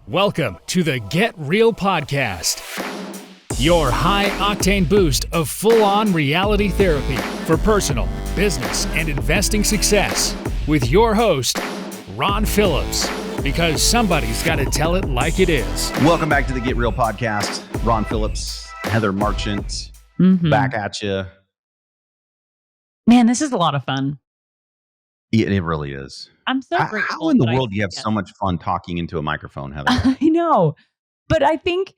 Welcome to the Get Real Podcast, your high-octane boost of full-on reality therapy for personal, business, and investing success with your host, Ron Phillips, because somebody's got to tell it like it is. Welcome back to the Get Real Podcast. Ron Phillips, Heather Marchant, back at you. Man, this is a lot of fun. It really is. I'm so grateful. How in the world do you have so much fun talking into a microphone, Heather? I know, but I think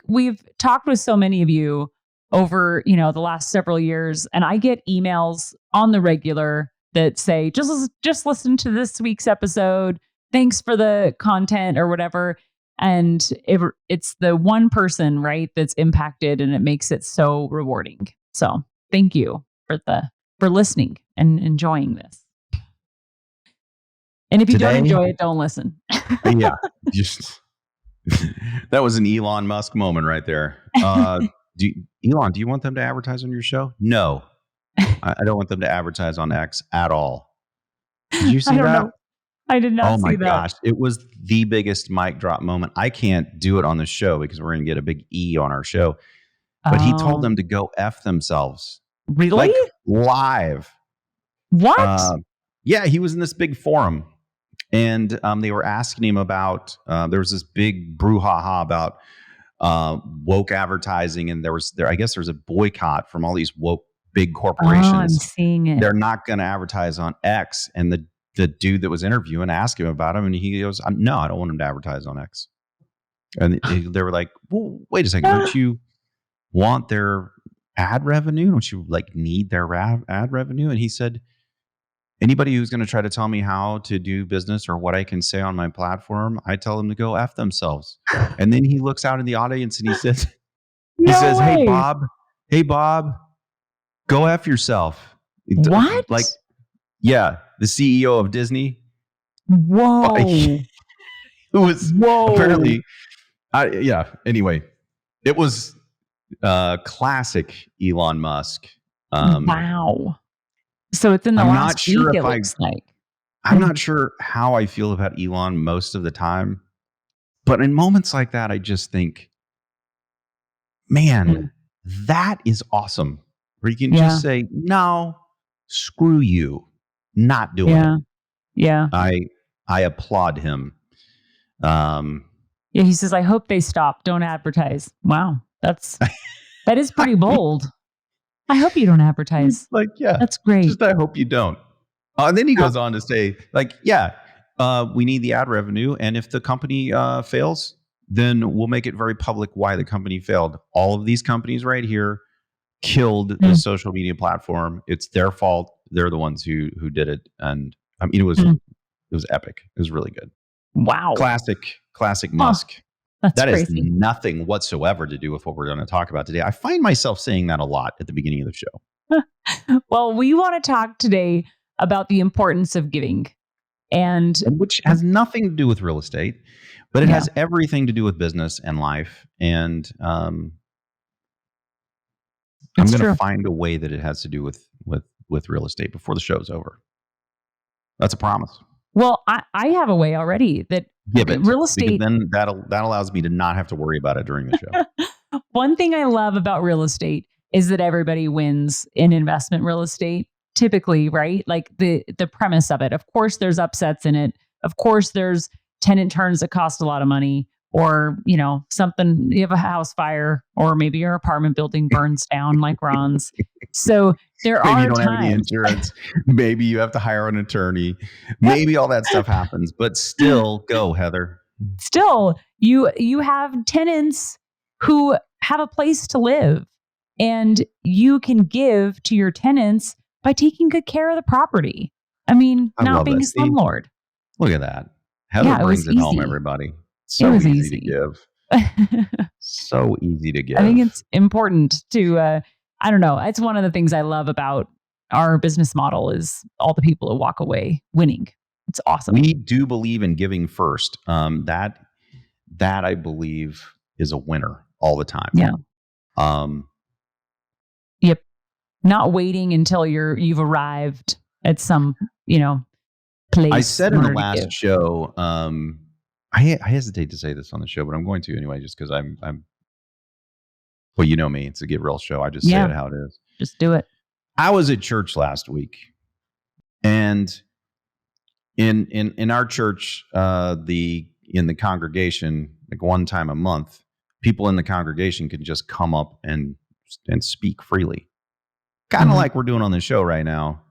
we've talked with so many of you over, the last several years, and I get emails on the regular that say, just listen to this week's episode. Thanks for the content or whatever. And it's the one person, right, that's impacted, and it makes it so rewarding. So thank you for listening and enjoying this. And if you don't enjoy it, don't listen. Yeah, that was an Elon Musk moment right there. Elon, do you want them to advertise on your show? No, I don't want them to advertise on X at all. Did you see that? Know. I did not see that. Oh my gosh, it was the biggest mic drop moment. I can't do it on the show because we're going to get a big E on our show. But he told them to go F themselves. Really? Like, live. What? Yeah, he was in this big forum. And they were asking him about, there was this big brouhaha about woke advertising. And I guess there's a boycott from all these woke big corporations. Oh, I'm seeing it. They're not going to advertise on X. And the dude that was interviewing asked him about him. And he goes, no, I don't want him to advertise on X. And they were like, well, wait a second. Don't you want their ad revenue? Don't you need their ad revenue? And he said, anybody who's going to try to tell me how to do business or what I can say on my platform, I tell them to go F themselves. And then he looks out in the audience and he says, hey, Bob, go F yourself. What? Yeah, the CEO of Disney. Whoa. It was apparently, anyway, it was classic Elon Musk. Wow. So it's in the last week, it looks like. I'm not sure how I feel about Elon most of the time. But in moments like that, I just think, man, that is awesome. Where you can just say, no, screw you. Not doing it. Yeah. I applaud him. He says, I hope they stop. Don't advertise. Wow. That is pretty bold. I hope you don't advertise. That's great. Just I hope you don't. And then he goes on to say, we need the ad revenue. And if the company fails, then we'll make it very public why the company failed. All of these companies right here killed the social media platform. It's their fault. They're the ones who did it. And I mean, it was epic. It was really good. Wow. Classic Musk. That is crazy. nothing whatsoever to do with what we're going to talk about today. I find myself saying that a lot at the beginning of the show. Well, we want to talk today about the importance of giving. And which has nothing to do with real estate, but it has everything to do with business and life. And I'm going to find a way that it has to do with real estate before the show's over. That's a promise. Well, I have a way already that give it real estate. Then that allows me to not have to worry about it during the show. One thing I love about real estate is that everybody wins in investment real estate. Typically, right? Like the premise of it. Of course, there's upsets in it. Of course, there's tenant turns that cost a lot of money, or something. You have a house fire, or maybe your apartment building burns down, like Ron's. So there maybe are you don't times. have any insurance. Maybe you have to hire an attorney. Maybe all that stuff happens, but still, go, Heather. Still, you have tenants who have a place to live, and you can give to your tenants by taking good care of the property. I mean, not being a slumlord. Look at that. Heather brings it home, everybody. So easy to give. So easy to give. I think it's important to, I don't know. It's one of the things I love about our business model is all the people who walk away winning. It's awesome. We do believe in giving first. That I believe is a winner all the time. Yeah. Yep. Not waiting until you've arrived at some, place. I said in the last show, I hesitate to say this on the show, but I'm going to anyway, just because I'm. Well, you know me. It's a Get Real show. I just say it how it is. Just do it. I was at church last week, and in our church, in the congregation, like one time a month, people in the congregation can just come up and speak freely, kind of like we're doing on the show right now,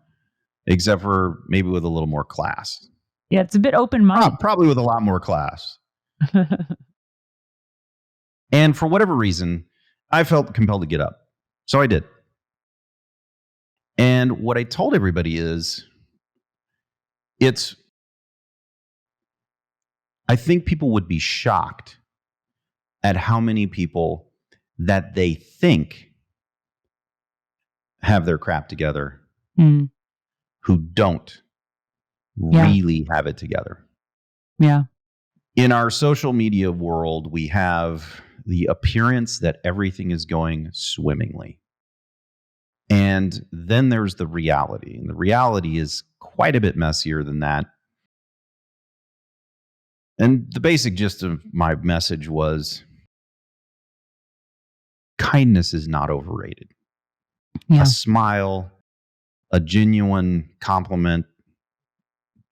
except for maybe with a little more class. Yeah, it's a bit open-minded. Probably with a lot more class. And for whatever reason, I felt compelled to get up. So I did. And what I told everybody is, I think people would be shocked at how many people that they think have their crap together who don't really have it together. Yeah. In our social media world, we have the appearance that everything is going swimmingly. And then there's the reality. And the reality is quite a bit messier than that. And the basic gist of my message was kindness is not overrated. Yeah. A smile, a genuine compliment,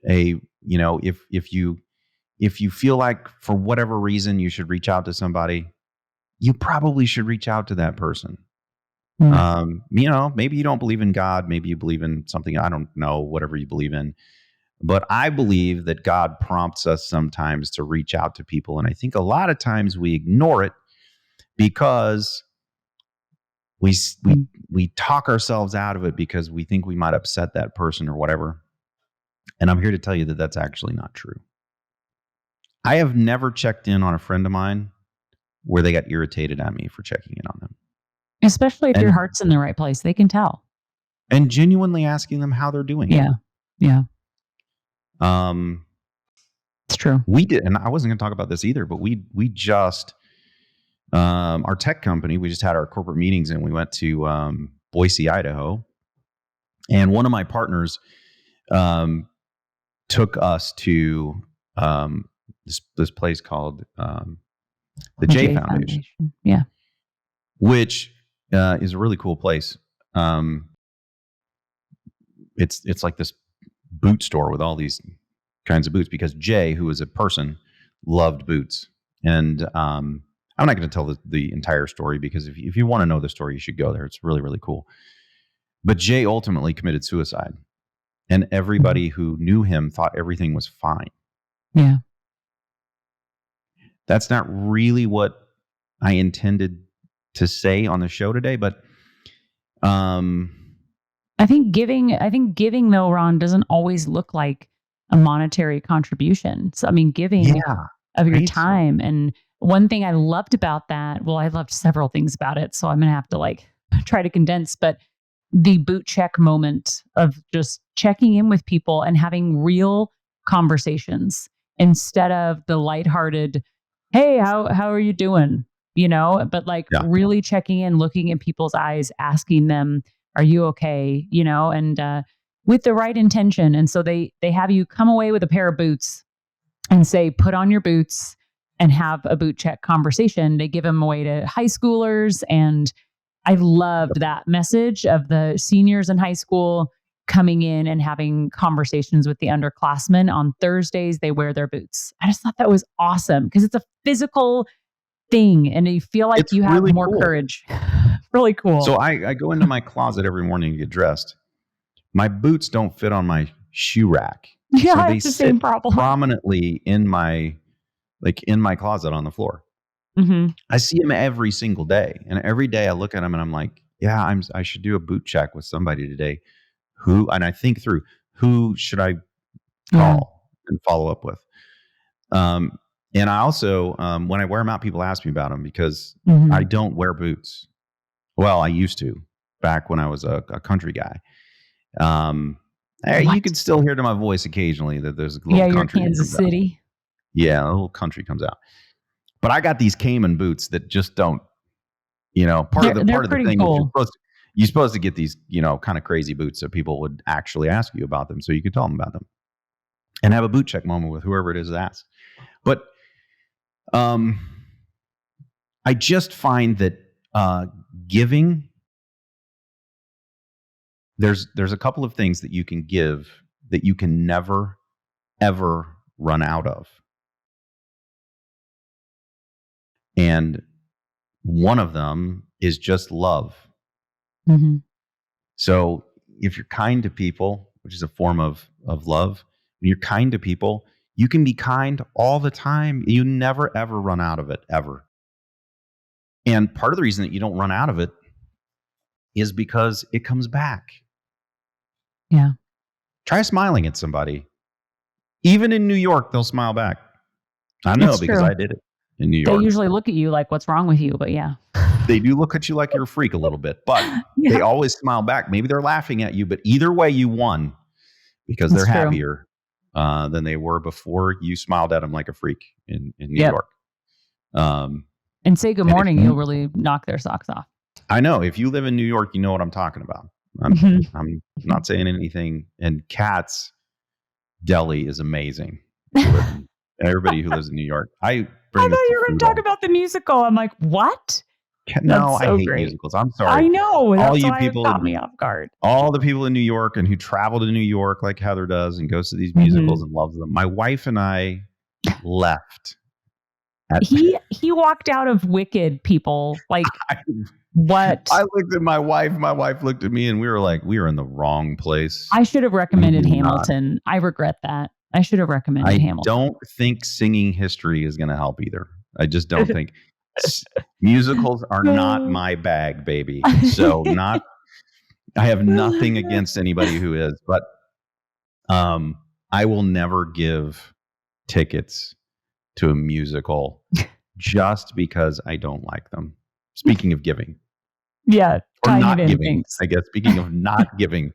if you feel like for whatever reason you should reach out to somebody, you probably should reach out to that person. Maybe you don't believe in God, maybe you believe in something, I don't know, whatever you believe in. But I believe that God prompts us sometimes to reach out to people. And I think a lot of times we ignore it because we talk ourselves out of it because we think we might upset that person or whatever. And I'm here to tell you that that's actually not true. I have never checked in on a friend of mine where they got irritated at me for checking in on them. Especially if your heart's in the right place. They can tell. And genuinely asking them how they're doing. Yeah. Yeah. It's true. We did, and I wasn't going to talk about this either, but we just, our tech company, we just had our corporate meetings and we went to Boise, Idaho. And one of my partners took us to this place called the J Foundation. Yeah. Which is a really cool place. It's like this boot store with all these kinds of boots because Jay, who is a person, loved boots. And I'm not going to tell the entire story because if you want to know the story, you should go there. It's really, really cool. But Jay ultimately committed suicide. And everybody who knew him thought everything was fine. Yeah. That's not really what I intended to say on the show today, but I think giving though, Ron, doesn't always look like a monetary contribution. So I mean, giving of your time. And one thing I loved about that, well, I loved several things about it, so I'm gonna have to try to condense, but the boot check moment of just checking in with people and having real conversations instead of the lighthearted, hey, how are you doing? But really checking in, looking in people's eyes, asking them, are you okay? And with the right intention. And so they have you come away with a pair of boots and say, put on your boots and have a boot check conversation. They give them away to high schoolers. And I loved that message of the seniors in high school coming in and having conversations with the underclassmen. On Thursdays, they wear their boots. I just thought that was awesome because it's a physical thing and you feel like you have really more courage. Really cool. So I go into my closet every morning to get dressed. My boots don't fit on my shoe rack. Yeah, so they it's the same problem. Prominently in my closet on the floor. Mm-hmm. I see them every single day, and every day I look at them and I'm like, yeah, I should do a boot check with somebody today. And I think through who should I call and follow up with. And I also, when I wear them out, people ask me about them because I don't wear boots. Well, I used to back when I was a country guy. You can still hear to my voice occasionally that there's a little country. Yeah, you're Kansas City. Yeah, a little country comes out. But I got these Cayman boots that just don't, part of the thing cool. You're supposed to get these, kind of crazy boots so people would actually ask you about them so you could tell them about them and have a boot check moment with whoever it is that asks. But I just find that giving, there's a couple of things that you can give that you can never, ever run out of. And one of them is just love. Mm-hmm. So if you're kind to people, which is a form of love, when you're kind to people, you can be kind all the time. You never, ever run out of it, ever. And part of the reason that you don't run out of it is because it comes back. Yeah. Try smiling at somebody. Even in New York, they'll smile back. I know It's because true. I did it in New They York. usually look at you like, what's wrong with you? But yeah. They do look at you like you're a freak a little bit, but Yeah. they always smile back. Maybe they're laughing at you, but either way, you won because That's they're true. happier than they were before you smiled at them like a freak in New Yep. York. And say good and if morning, you- you'll really knock their socks off. I know. If you live in New York, you know what I'm talking about. Mhm. I'm not saying anything. And Kat's Deli is amazing. Everybody who lives in New York. I I bring thought this you were going to talk about the musical. I'm like, what? No, That's so I hate great. musicals. I'm sorry. I know. That's All you why people, it caught me off guard. all the people in New York and who travel to New York like Heather does and goes to these Mm-hmm. musicals and loves them. My wife and I left. He walked out of Wicked, people. Like, what? I looked at my wife. My wife looked at me, and we were like, we were in the wrong place. I should have recommended We do Hamilton. I regret that. I should have recommended I Hamilton. don't think singing history is going to help either. I just don't think. Musicals are not my bag, baby. So I have nothing against anybody who is, but I will never give tickets to a musical just because I don't like them. Speaking of giving. Yeah. Or tying not it in, giving. thanks. I guess speaking of not giving,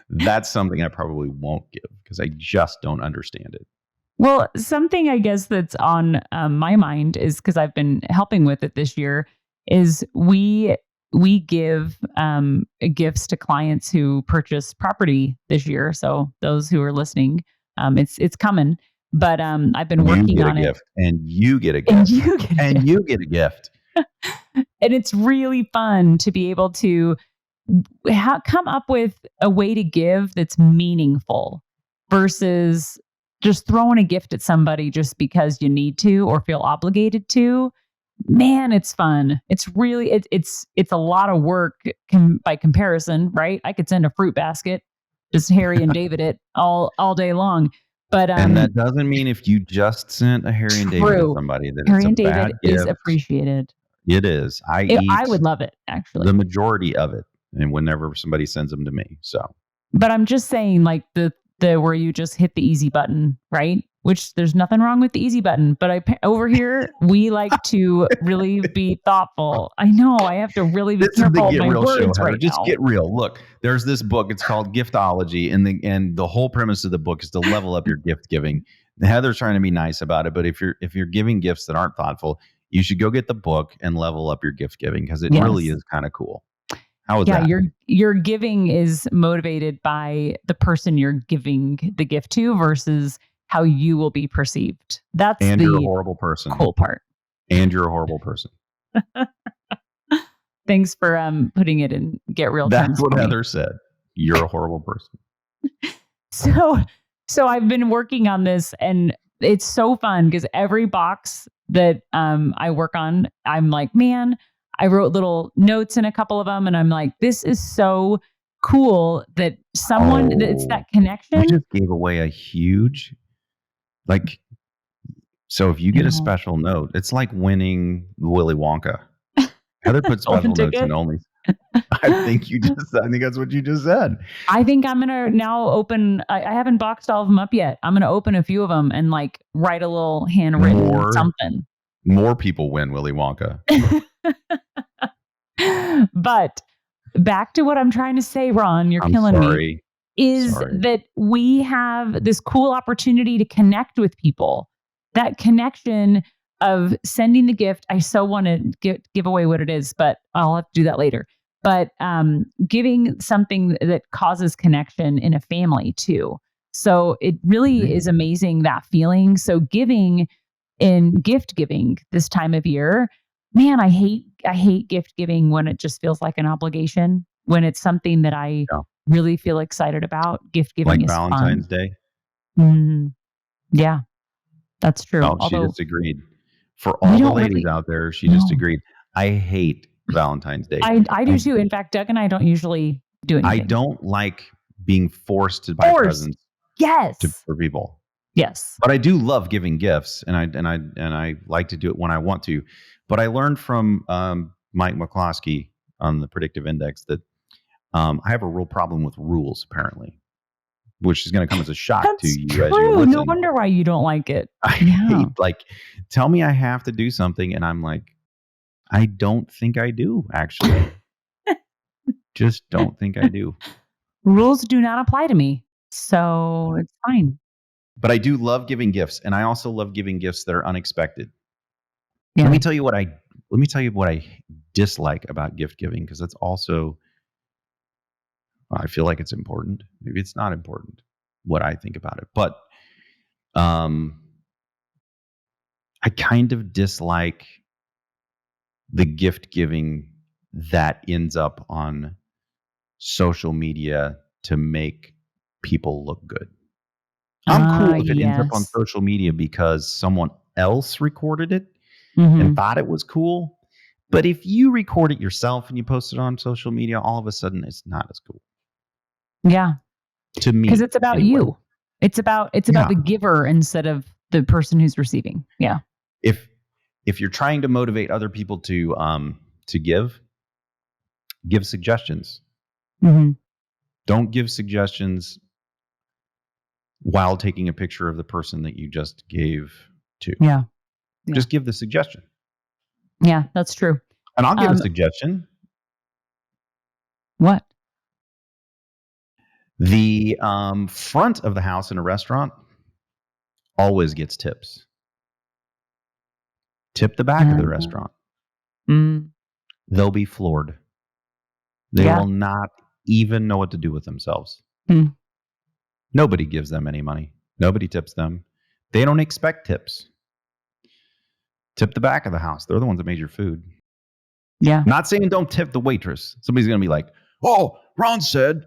that's something I probably won't give because I just don't understand it. Well, something I guess that's on my mind is because I've been helping with it this year is we give gifts to clients who purchase property this year. So those who are listening, it's coming. But I've been working on it. And you get a gift. And you get a And gift. you get a gift. And it's really fun to be able to come up with a way to give that's meaningful versus just throwing a gift at somebody just because you need to or feel obligated to. Man, it's fun. It's really it's a lot of work by comparison, right? I could send a fruit basket, just Harry and David it all day long. But and that doesn't mean if you just sent a Harry and David to somebody that Harry it's a and David bad is gift. appreciated. It is. I would love it, actually. The majority of it, and whenever somebody sends them to me. So, but I'm just saying, like the where you just hit the easy button, right? Which there's nothing wrong with the easy button, but over here we like to really be thoughtful. I know I have to really be careful of my words right now. Just get real. Look, there's this book. It's called Giftology, and the whole premise of the book is to level up your gift giving. Heather's trying to be nice about it, but if you're giving gifts that aren't thoughtful, you should go get the book and level up your gift giving because it really is kind of cool. How is that? Your giving is motivated by the person you're giving the gift to versus how you will be perceived. That's you're a horrible person. Cool part. And you're a horrible person. Thanks for putting it in get real terms. That's what Heather said. You're a horrible person. So I've been working on this, and it's so fun because every box that I work on, I'm like, man, I wrote little notes in a couple of them, and I'm like, this is so cool that someone it's that connection. We just gave away a huge, so if you get a special note, it's like winning Willy Wonka. Heather put special notes in only. I think that's what you just said. I think I'm gonna now open. I haven't boxed all of them up yet. I'm gonna open a few of them and write a little handwritten something. More people win Willy Wonka. But back to what I'm trying to say, Ron, you're killing me. That we have this cool opportunity to connect with people. That connection of sending the gift. I so want to give away what it is, but I'll have to do that later. But giving something that causes connection in a family too. So it really is amazing, that feeling. So giving in gift giving this time of year. Man, I hate gift giving when it just feels like an obligation. When it's something that I Yeah. really feel excited about, gift giving Like is Valentine's fun. Day. Yeah, that's true. Oh, she Although just agreed. For we all the don't ladies really out there, she just no. agreed. I hate Valentine's Day. I do I too. In fact, Doug and I don't usually do I anything. don't like being forced to buy Forced. presents Yes. for people. Yes. But I do love giving gifts, and I like to do it when I want to. But I learned from Mike McCloskey on the Predictive Index that I have a real problem with rules, apparently, which is going to come as a shock to That's you as you're true. No listening. wonder why you don't like it. I Yeah. hate tell me I have to do something, and I'm like, I don't think I do, actually. Just don't think I do. Rules do not apply to me. So it's fine. But I do love giving gifts, and I also love giving gifts that are unexpected. Yeah. Let me tell you what I dislike about gift giving, because that's also, I feel like it's important. Maybe it's not important what I think about it, but I kind of dislike the gift giving that ends up on social media to make people look good. I'm cool if it ends up on Yes. social media because someone else recorded it Mhm. and thought it was cool. But if you record it yourself and you post it on social media, all of a sudden it's not as cool Yeah. to me. Because it's about anyway. you. It's about Yeah. the giver instead of the person who's receiving. Yeah. If you're trying to motivate other people to give suggestions. hmm Don't give suggestions while taking a picture of the person that you just gave to. Yeah. Yeah. Just give the suggestion. Yeah, that's true. And I'll give a suggestion. What? The front of the house in a restaurant always gets tips. Tip the back of the restaurant. Mm, They'll be floored. They Yeah. will not even know what to do with themselves. Hmm. Nobody gives them any money. Nobody tips them. They don't expect tips. Tip the back of the house. They're the ones that made your food. Yeah. Not saying don't tip the waitress. Somebody's going to be like, oh, Ron said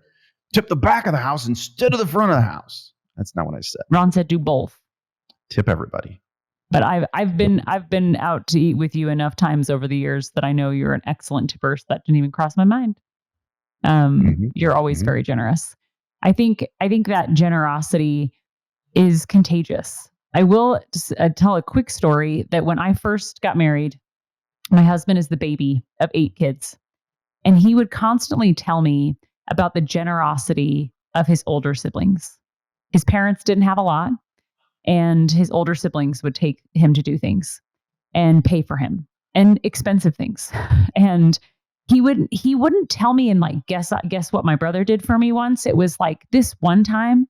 tip the back of the house instead of the front of the house. That's not what I said. Ron said do both. Tip everybody. But I've been out to eat with you enough times over the years that I know you're an excellent tipper. So that didn't even cross my mind. You're always very generous. I think that generosity is contagious. I will just, tell a quick story that when I first got married, my husband is the baby of 8 kids, and he would constantly tell me about the generosity of his older siblings. His parents didn't have a lot, and his older siblings would take him to do things and pay for him and expensive things. And he wouldn't tell me and like guess what my brother did for me once. It was like this one time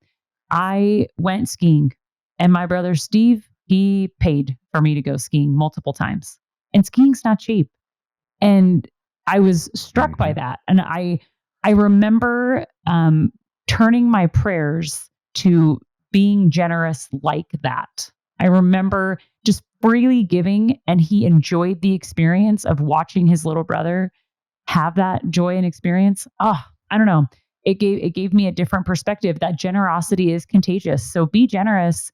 I went skiing and my brother Steve, he paid for me to go skiing multiple times. And skiing's not cheap. And I was struck by that. And I remember turning my prayers to being generous like that. I remember just freely giving, and he enjoyed the experience of watching his little brother have that joy and experience. Oh, I don't know. It gave me a different perspective that generosity is contagious. So be generous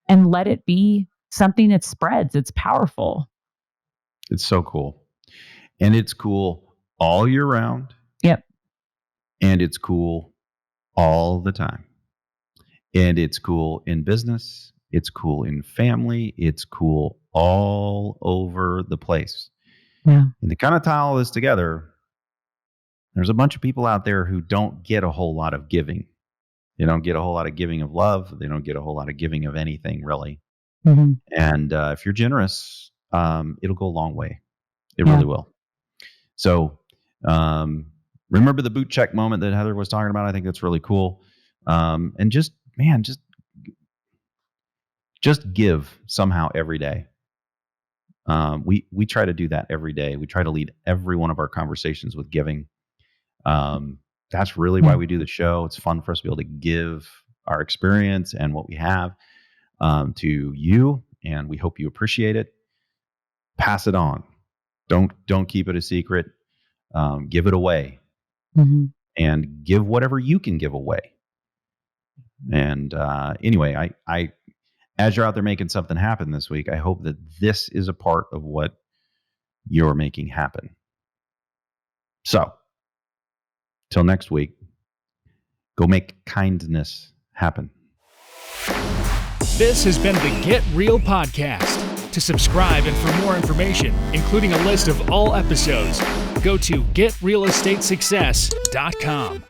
and let it be something that spreads. It's powerful. It's so cool. And it's cool all year round. Yep. And it's cool all the time. And it's cool in business. It's cool in family. It's cool all over the place. Yeah. And to kind of tie all this together, there's a bunch of people out there who don't get a whole lot of giving. They don't get a whole lot of giving of love. They don't get a whole lot of giving of anything, really. Mm-hmm. And if you're generous, it'll go a long way. It really will. So remember the boot check moment that Heather was talking about? I think that's really cool. And just give somehow every day. We try to do that every day. We try to lead every one of our conversations with giving. That's really why we do the show. It's fun for us to be able to give our experience and what we have to you and we hope you appreciate it. Pass it on. Don't keep it a secret. Give it away, and give whatever you can give away. And anyway, I as you're out there making something happen this week, I hope that this is a part of what you're making happen. So, till next week, go make kindness happen. This has been the Get Real Podcast. To subscribe and for more information, including a list of all episodes, go to getrealestatesuccess.com.